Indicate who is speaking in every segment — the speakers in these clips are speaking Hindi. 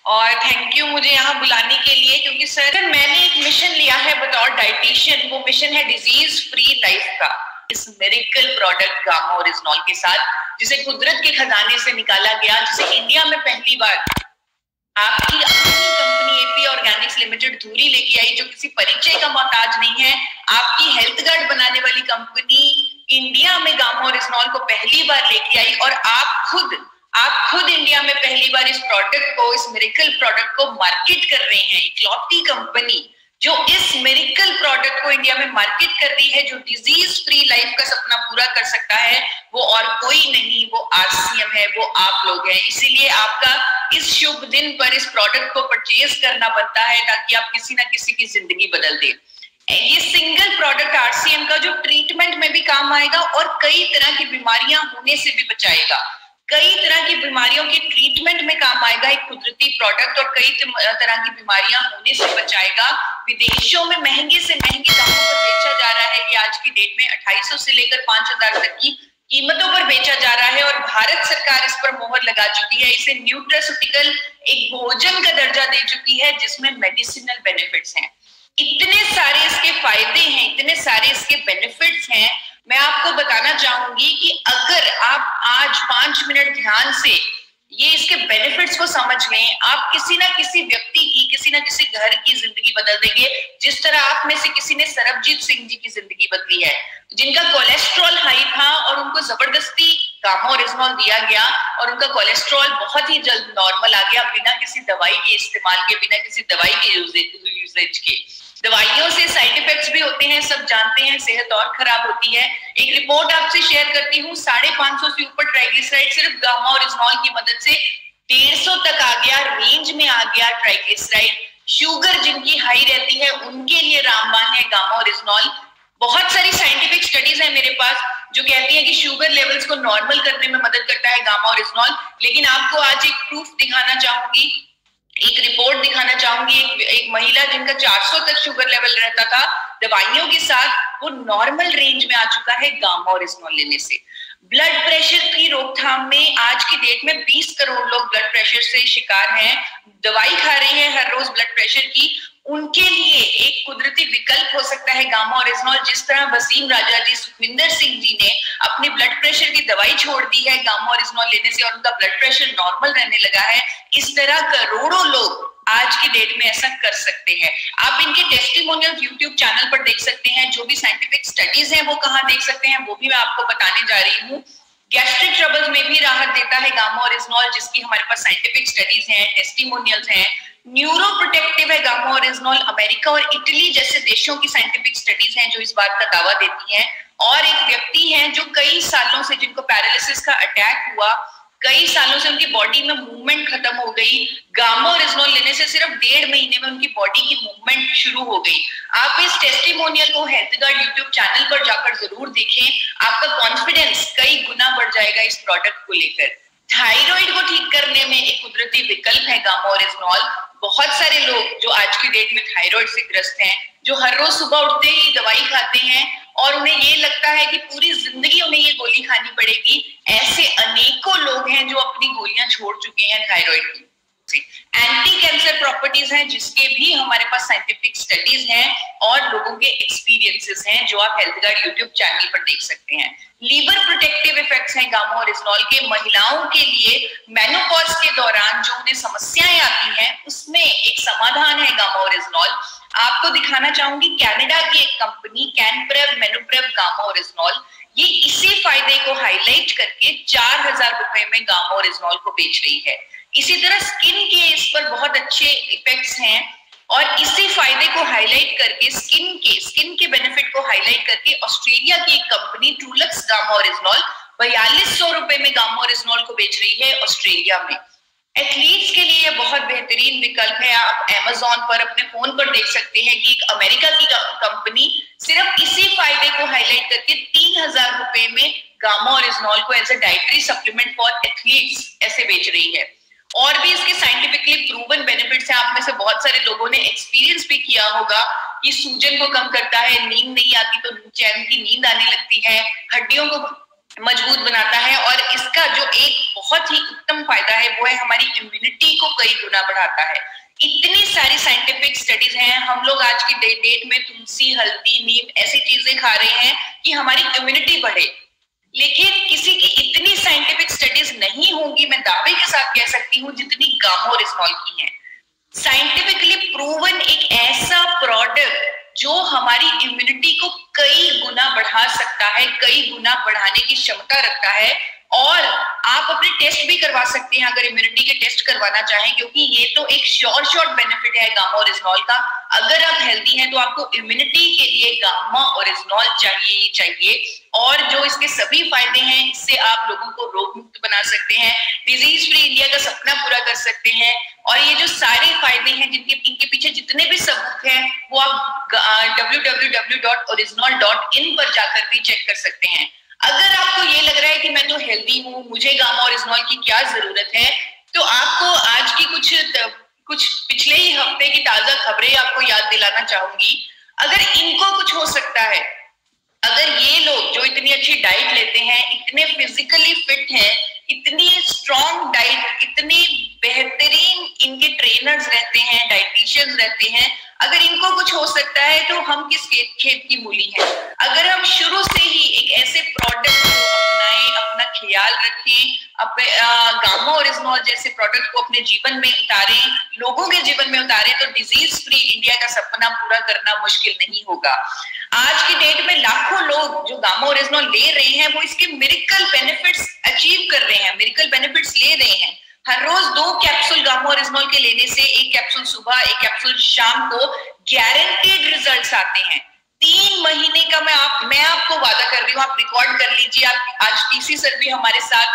Speaker 1: और थैंक यू मुझे यहाँ बुलाने के लिए, क्योंकि सर मैंने एक मिशन लिया है बतौर डाइटिशियन। वो मिशन है डिजीज फ्री लाइफ का, इस मिरेकल प्रोडक्ट गामा ओरिजिनॉल के साथ, जिसे कुदरत के खजाने से निकाला गया, जिसे इंडिया में पहली बार आपकी अपनी कंपनी एपी ऑर्गेनिक्स लिमिटेड धूरी लेके आई, जो किसी परिचय का मोहताज नहीं है। आपकी हेल्थ गार्ड बनाने वाली कंपनी इंडिया में गामा ओरिजिनॉल को पहली बार लेके आई, और आप खुद इंडिया में पहली बार इस प्रोडक्ट को, इस मिरेकल प्रोडक्ट को मार्केट कर रहे हैं। इकलौती कंपनी जो इस मिरेकल प्रोडक्ट को इंडिया में मार्केट कर रही है, जो डिजीज फ्री लाइफ का सपना पूरा कर सकता है, वो और कोई नहीं, वो आरसीएम है, वो आप लोग हैं। इसीलिए आपका इस शुभ दिन पर इस प्रोडक्ट को परचेज करना बनता है, ताकि आप किसी ना किसी की जिंदगी बदल दे। ये सिंगल प्रोडक्ट आरसीएम का जो ट्रीटमेंट में भी काम आएगा और कई तरह की बीमारियां होने से भी बचाएगा। कई तरह की बीमारियों के ट्रीटमेंट में काम आएगा एक कुदरती प्रोडक्ट, और कई तरह की बीमारियां होने से बचाएगा। विदेशों में महंगे से महंगे दामों पर बेचा जा रहा है। ये आज की डेट में 2800 से लेकर 5000 तक की कीमतों पर बेचा जा रहा है, और भारत सरकार इस पर मोहर लगा चुकी है। इसे न्यूट्रास्यूटिकल एक भोजन का दर्जा दे चुकी है, जिसमें मेडिसिनल बेनिफिट्स हैं। इतने सारे इसके फायदे हैं, इतने सारे इसके बेनिफिट्स हैं। मैं आपको बताना चाहूंगी कि अगर आप आज 5 मिनट ध्यान से ये इसके बेनिफिट्स को समझ लें, आप किसी ना किसी व्यक्ति की, किसी ना किसी घर की जिंदगी बदल देंगे। जिस तरह आप में से किसी ने सरबजीत सिंह जी की जिंदगी बदली है, जिनका कोलेस्ट्रॉल हाई था और उनको जबरदस्ती गामा ओरिजिनॉल दिया गया, और उनका कोलेस्ट्रॉल बहुत ही जल्द नॉर्मल आ गया, बिना किसी दवाई के इस्तेमाल के, बिना किसी दवाई के यूजेज के। दवाइयों से साइड इफेक्ट्स भी होते हैं, सब जानते हैं, सेहत और खराब होती है। एक रिपोर्ट आपसे शेयर करती हूँ, 550 से ऊपर ट्राइग्लिसराइड सिर्फ गामा ओरिजिनॉल की मदद से 150 तक आ गया, रेंज में आ गया ट्राइग्लिसराइड। शुगर जिनकी हाई रहती है उनके लिए रामबाण है गामा ओरिजिनॉल। बहुत सारी साइंटिफिक स्टडीज है मेरे पास जो कहती है कि शुगर लेवल्स को नॉर्मल करने में मदद करता है गामा ओरिजिनॉल। लेकिन आपको आज एक प्रूफ दिखाना चाहूंगी, एक रिपोर्ट दिखाना चाहूंगी। एक महिला जिनका 400 तक शुगर लेवल रहता था, दवाइयों के साथ वो नॉर्मल रेंज में आ चुका है गामा ओरिजिनॉल लेने से। ब्लड प्रेशर की रोकथाम में आज की डेट में 20 करोड़ लोग ब्लड प्रेशर से शिकार हैं, दवाई खा रहे हैं हर रोज ब्लड प्रेशर की। उनके लिए एक कुदरती विकल्प हो सकता है गामा ओरिजिनॉल। जिस तरह वसीम राजा जी, सुखविंदर सिंह जी ने अपनी ब्लड प्रेशर की दवाई छोड़ दी है गामा ओरिजिनॉल लेने से, और उनका ब्लड प्रेशर नॉर्मल रहने लगा है, इस तरह करोड़ों लोग आज की डेट में ऐसा कर सकते हैं। आप इनके टेस्टिमोनियल यूट्यूब चैनल पर देख सकते हैं, जो भी साइंटिफिक स्टडीज हैं वो कहाँ देख सकते हैं, वो भी मैं आपको बताने जा रही हूँ। गैस्ट्रिक ट्रबल्स में भी राहत देता है गामा ओरिजिनॉल, जिसकी हमारे पास साइंटिफिक स्टडीज हैं, टेस्टिमोनियल्स हैं। न्यूरो प्रोटेक्टिव है गामा ओरिजिनॉल, अमेरिका और इटली जैसे देशों की साइंटिफिक स्टडीज हैं जो इस बात का दावा देती हैं। और एक व्यक्ति है जो कई सालों से, जिनको पैरालिसिस का अटैक हुआ, कई सालों से उनकी बॉडी में मूवमेंट खत्म हो गई, गामा ओरिजिनॉल लेने से सिर्फ 1.5 महीने में उनकी बॉडी की मूवमेंट शुरू हो गई। आप इस टेस्टिमोनियल को हेल्थ गार्ड यूट्यूब चैनल पर जाकर जरूर देखें, आपका कॉन्फिडेंस कई गुना बढ़ जाएगा इस प्रोडक्ट को लेकर। थायराइड को ठीक करने में एक कुदरती विकल्प है गामा ओरिजिनॉल। बहुत सारे लोग जो आज की डेट में थायराइड से ग्रस्त हैं, जो हर रोज सुबह उठते ही दवाई खाते हैं और उन्हें ये लगता है कि पूरी जिंदगी उन्हें ये गोली खानी पड़ेगी, ऐसे अनेकों लोग हैं जो अपनी गोलियां छोड़ चुके हैं थायराइड की। एंटी कैंसर प्रॉपर्टीज हैं जिसके भी हमारे पास साइंटिफिक स्टडीज हैं और लोगों के एक्सपीरियंसेस हैं जो आप हेल्थ गार्ड यूट्यूब चैनल पर देख सकते हैं। लीवर प्रोटेक्टिव इफेक्ट्स हैं गामा ओरिजिनॉल के। महिलाओं के लिए मेनोपॉज के दौरान जो उन्हें समस्याएं आती हैं उसमें एक समाधान है गामा ओरिजिनॉल। आपको दिखाना चाहूंगी कनाडा की एक कंपनी कैनप्रेव मेनोप्रेव गामा ओरिजिनॉल, ये इसी फायदे को हाईलाइट करके 4000 रुपए में गामा ओरिजिनॉल को बेच रही है। इसी तरह स्किन के इस पर बहुत अच्छे इफेक्ट्स हैं और इसी फायदे को हाईलाइट करके, स्किन के बेनिफिट को हाईलाइट करके ऑस्ट्रेलिया की एक कंपनी ट्रूलक्स गामा ओरिजिनॉल 4200 रुपए में गामा ओरिजिनॉल को बेच रही है ऑस्ट्रेलिया में। एथलीट्स के लिए बहुत बेहतरीन विकल्प है। आप Amazon पर अपने फोन पर देख सकते हैं कि एक अमेरिका की कंपनी सिर्फ इसी फायदे को हाईलाइट करके 3000 रुपए में गामा ओरिजिनॉल को as a dietary supplement for athletes ऐसे बेच रही है। और भी इसके साइंटिफिकली प्रूवन बेनिफिट्स हैं। आप में से बहुत सारे लोगों ने एक्सपीरियंस भी किया होगा कि सूजन को कम करता है, नींद नहीं आती तो चैन की नींद आने लगती है, हड्डियों को मजबूत बनाता है, और इसका जो एक बहुत ही उत्तम फायदा है वो है हमारी इम्यूनिटी को कई गुना बढ़ाता है। इतनी सारी साइंटिफिक स्टडीज हैं, हम लोग आज की डेट में तुलसी, हल्दी, नीम ऐसी चीजें खा रहे हैं कि हमारी इम्यूनिटी बढ़े, लेकिन किसी की इतनी साइंटिफिक स्टडीज नहीं होंगी, मैं दावे के साथ कह सकती हूँ, जितनी गामोरिस्मॉल की है। साइंटिफिकली प्रूवन एक ऐसा प्रोडक्ट जो हमारी इम्यूनिटी को कई गुना बढ़ा सकता है, कई गुना बढ़ाने की क्षमता रखता है। और आप अपने टेस्ट भी करवा सकते हैं अगर इम्यूनिटी के टेस्ट करवाना चाहें, क्योंकि ये तो एक श्योर बेनिफिट है गामा ओरिजिनॉल का। अगर आप हेल्दी हैं तो आपको इम्यूनिटी के लिए गामा ओरिजिनॉल चाहिए ही चाहिए। और जो इसके सभी फायदे हैं, इससे आप लोगों को रोग मुक्त बना सकते हैं, डिजीज फ्री इंडिया का सपना पूरा कर सकते हैं। और ये जो सारे फायदे हैं, इनके पीछे जितने भी सबूत हैं, वो आप www.original.in पर जाकर भी चेक कर सकते हैं। अगर आपको ये लग रहा है कि मैं तो हेल्दी हूँ, मुझे गामा ओरिजिनॉल की क्या जरूरत है, तो आपको आज की कुछ पिछले ही हफ्ते की ताजा खबरें आपको याद दिलाना चाहूंगी। अगर इनको कुछ हो सकता है, अगर ये लोग जो इतनी अच्छी डाइट लेते हैं, इतने फिजिकली फिट हैं, इतनी स्ट्रॉन्ग डाइट, इतने बेहतरीन इनके ट्रेनर्स रहते हैं, डाइटिशियंस रहते हैं, अगर इनको कुछ हो सकता है तो हम किस खेत की मूली हैं। अगर हम शुरू से ही एक ऐसे प्रोडक्ट को अपनाएं, अपना ख्याल रखें, गामा ओरिजिनॉल जैसे प्रोडक्ट को अपने जीवन में उतारें, लोगों के जीवन में उतारें, तो डिजीज फ्री इंडिया का सपना पूरा करना मुश्किल नहीं होगा। आज की डेट में लाखों लोग जो गामा ओरिजिनॉल ले रहे हैं, वो इसके मिरेकल बेनिफिट्स अचीव कर रहे हैं, मिरेकल बेनिफिट्स ले रहे हैं। हर रोज 2 कैप्सूल गामा ओरिजिनॉल के लेने से, 1 कैप्सूल सुबह, 1 कैप्सूल शाम को, गारंटीड रिजल्ट्स आते हैं। 3 महीने का मैं आपको वादा कर रही हूँ, आप रिकॉर्ड कर लीजिए। आप आज टीसी सर भी हमारे साथ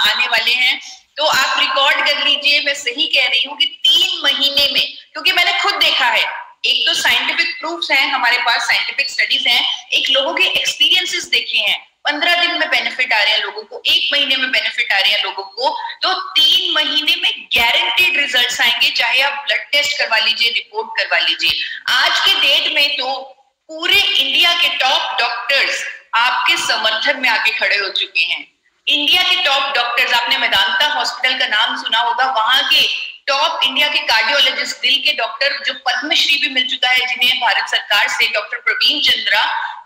Speaker 1: आने वाले हैं, तो आप रिकॉर्ड कर लीजिए। मैं सही कह रही हूँ कि 3 महीने में, क्योंकि मैंने खुद देखा है, एक तो साइंटिफिक प्रूफ्स हैं हमारे पास, साइंटिफिक स्टडीज हैं, एक लोगों के एक्सपीरियंसेस देखे हैं। 15 दिन में बेनिफिट आ रहे हैं लोगों को, 1 महीने में बेनिफिट आ रहे हैं लोगों को, तो 3 महीने में गारंटीड रिजल्ट्स आएंगे। चाहे आप ब्लड टेस्ट करवा लीजिए, रिपोर्ट करवा लीजिए। आज के डेट में तो पूरे इंडिया के टॉप डॉक्टर्स आपके समर्थन में आके खड़े हो चुके हैं। इंडिया के टॉप डॉक्टर्स, आपने मेदांता हॉस्पिटल का नाम सुना होगा, वहां के टॉप इंडिया के कार्डियोलॉजिस्ट, दिल के डॉक्टर जो पद्मश्री भी मिल चुका है जिन्हें भारत सरकार से, डॉक्टर प्रवीण चंद्रा,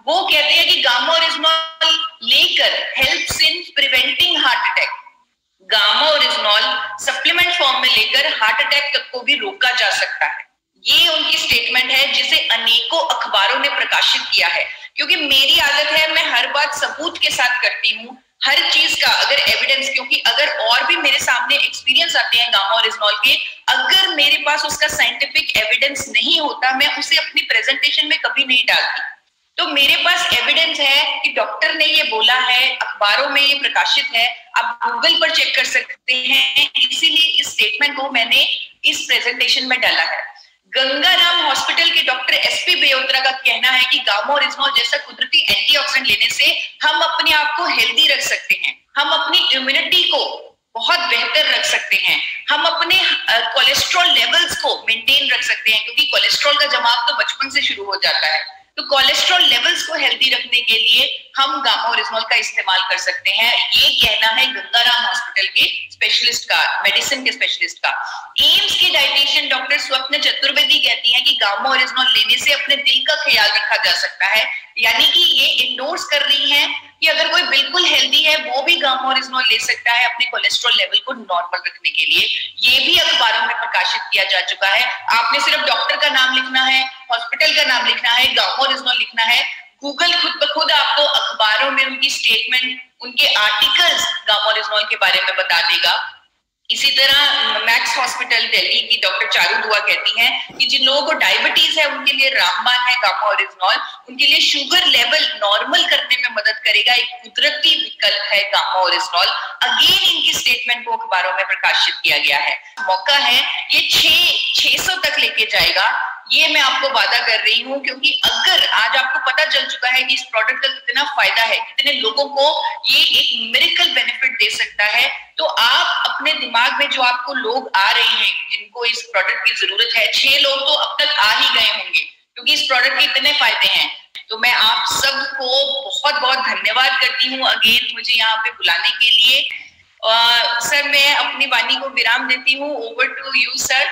Speaker 1: वो कहते हैं कि गामा ओरिजिनॉल लेकर helps in preventing heart attack. Gamma oryzanol supplement form में लेकर हार्ट अटैक तक को भी रोका जा सकता है। ये उनकी स्टेटमेंट है जिसे अनेकों अखबारों ने प्रकाशित किया है। क्योंकि मेरी आदत है, मैं हर बात सबूत के साथ करती हूँ, हर चीज का अगर एविडेंस, क्योंकि अगर और भी मेरे सामने एक्सपीरियंस आते हैं गामा ओरिजिनॉल के, अगर मेरे पास उसका साइंटिफिक एविडेंस नहीं होता, मैं उसे अपनी प्रेजेंटेशन में कभी नहीं डालती। तो मेरे पास एविडेंस है कि डॉक्टर ने ये बोला है, अखबारों में ये प्रकाशित है, आप गूगल पर चेक कर सकते हैं, इसीलिए इस स्टेटमेंट को मैंने इस प्रेजेंटेशन में डाला है। गंगाराम हॉस्पिटल के डॉक्टर एसपी बेयोत्रा का कहना है कि गामा ओरिजिनॉल जैसा कुदरती एंटीऑक्सीडेंट लेने से हम अपने आप को हेल्दी रख सकते हैं, हम अपनी इम्यूनिटी को बहुत बेहतर रख सकते हैं, हम अपने कोलेस्ट्रॉल लेवल्स को मेंटेन रख सकते हैं, क्योंकि कोलेस्ट्रॉल का जमाव तो बचपन से शुरू हो जाता है। तो कोलेस्ट्रॉल लेवल्स को हेल्दी रखने के लिए हम गामा ओरिजिनॉल का इस्तेमाल कर सकते हैं। ये कहना है गंगाराम हॉस्पिटल के स्पेशलिस्ट का, मेडिसिन के स्पेशलिस्ट का। एम्स की डाइटिशियन डॉक्टर स्वप्न चतुर्वेदी कहती हैं कि गामा ओरिजिनॉल लेने से अपने दिल का ख्याल रखा जा सकता है। यानी कि ये इंडोर्स कर रही हैं कि अगर कोई बिल्कुल हेल्दी है वो भी गामा ओरिजिनॉल ले सकता है अपने कोलेस्ट्रॉल लेवल को नॉर्मल रखने के लिए। ये भी अखबारों में प्रकाशित किया जा चुका है। आपने सिर्फ डॉक्टर का नाम लिखना है, हॉस्पिटल का नाम लिखना है, गामा ओरिजिनॉल लिखना है, गूगल खुद ब खुद आपको अखबारों में उनकी स्टेटमेंट, उनके आर्टिकल्स गामा ओरिजिनॉल के बारे में बता देगा। इसी तरह मैक्स हॉस्पिटल दिल्ली की डॉक्टर चारू दुआ कहती हैं कि जिन लोगों को डायबिटीज है उनके लिए रामबाण है गामा ओरिजिनॉल, उनके लिए शुगर लेवल नॉर्मल करने में मदद करेगा, एक कुदरती विकल्प है गामा ओरिजिनॉल। अगेन इनकी स्टेटमेंट को अखबारों में प्रकाशित किया गया है। मौका है ये 600 तक लेके जाएगा, ये मैं आपको वादा कर रही हूँ। क्योंकि अगर आज आपको पता चल चुका है कि इस प्रोडक्ट का कितना फायदा है, कितने लोगों को ये एक मिरेकल बेनिफिट दे सकता है, तो आप अपने दिमाग में जो आपको लोग आ रहे हैं जिनको इस प्रोडक्ट की जरूरत है, 6 लोग तो अब तक आ ही गए होंगे क्योंकि इस प्रोडक्ट के इतने फायदे हैं। तो मैं आप सबको बहुत बहुत धन्यवाद करती हूँ अगेन मुझे यहाँ पे बुलाने के लिए। सर मैं अपनी वाणी को विराम देती हूँ। Over to you sir.